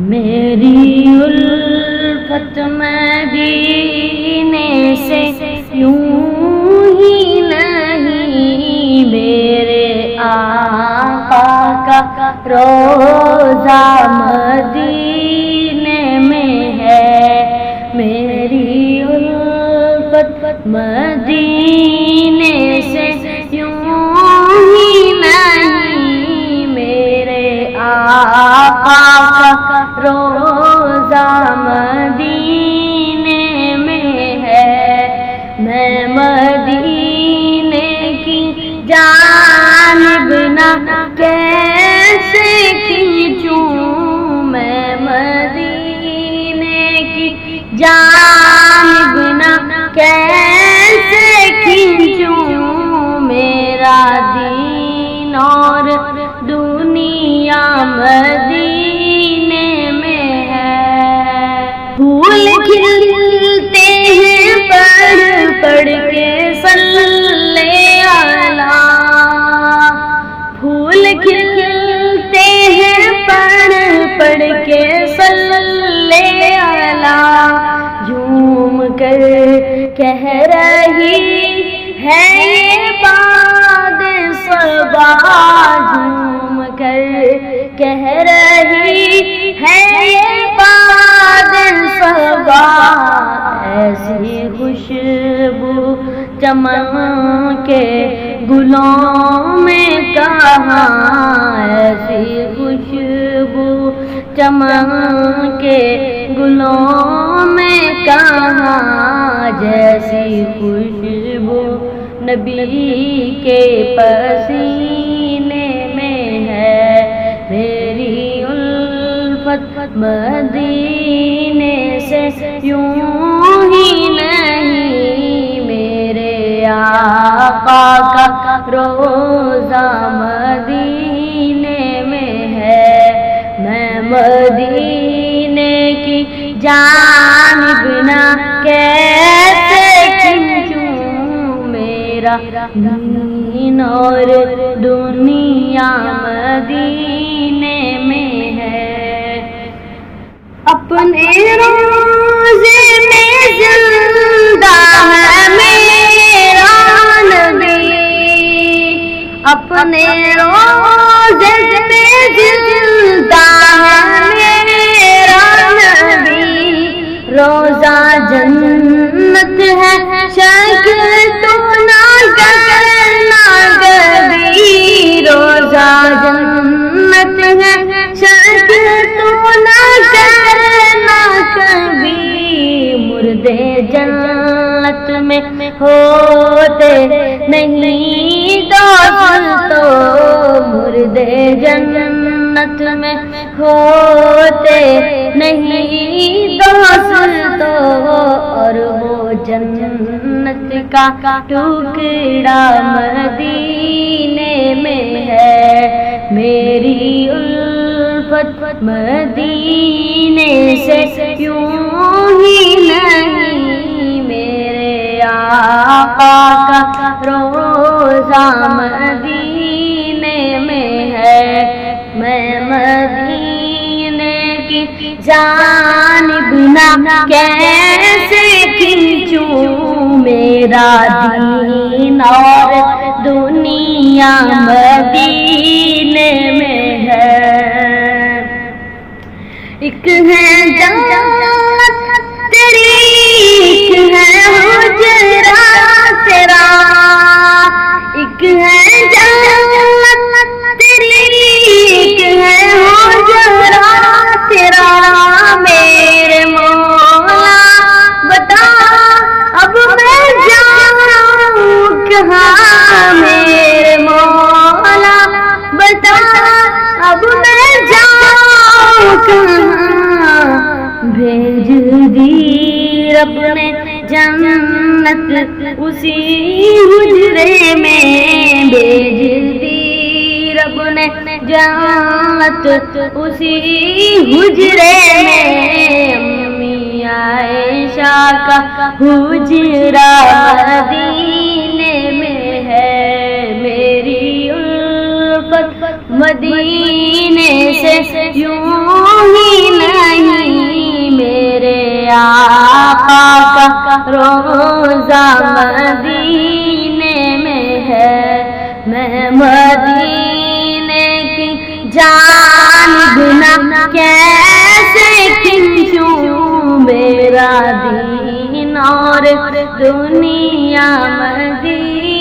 میری الفت مدینے سے یوں ہی نہیں، میرے آقا کا روضہ مدینے میں ہے۔ میری الفت مدینے سے یوں ہی نہیں، میرے آقا کا روضہ مدینے میں ہے۔ میں مدینے کی جانب نہ کیسے کھینچوں، میں مدینے کی جانب نہ کیسے کھینچوں، میرا دین اور دنیا مدینے میں ہے۔ پھول کھلتے ہیں پڑھ پڑھ کے صلی اللہ، پھول کھلتے ہیں پڑھ پڑھ کے صلی اللہ، جھوم کر کہہ رہی ہے یہ باد صبا، جھوم کر کہہ رہی ہے یہ باد صبا، ایسی خوشبو چمن کے گلوں میں کہاں، ایسی خوشبو چمن کے گلوں میں کہاں، جیسی خوشبو نبی کے پسینے میں ہے۔ میری الفت مدینے سے یوں ہی نہیں، میرے آقا کا روضہ مدینے میں ہے۔ میں مدینے کی جانب نہ کیسے کھینچوں، میرا دین اور دنیا مدینے میں ہے۔ اپنے روضے میں زندہ ہے میرا نبی، اپنے روضے میں زندہ ہے میرا نبی، روضہ جنت ہے شک تو نہ کرنا کبھی، روضہ جنت ہے شک تو نہ کرنا کبھی، مردے جنت میں ہوتے نہیں دوست تو، مردے جنت میں ہوتے نہیں دوست تو، اور وہ جنت کا ٹکڑا مدینے میں ہے۔ میری الفت مدینے سے یوں ہی نہیں، میرے آقا کا روضہ مدینے میں ہے۔ میں مدینے کی جانب نہ کیسے کھینچوں، میرا دین اور دنیا مدینے میں ہے۔ ایک ہے جنت تیری، ایک ہے حجرہ تیرا، ایک ہے جنت تیری، ایک ہے حجرہ تیرا، میرے مولا بتا اب میں جاؤں کہاں، میرے مولا بتا اب میں جاؤں کہاں، بھیج دی رب نے جنت اسی حجرے میں، بھیج دی رب نے جنت اسی حجرے میں، امی عائشہ کا حجرہ مدینے میں ہے۔ میری الفت مدینے سے یوں ہی نہ روزہ مدینے میں ہے، میں مدینے کی جانب نہ کیسے کھنچوں، میرا دین اور دنیا مدینے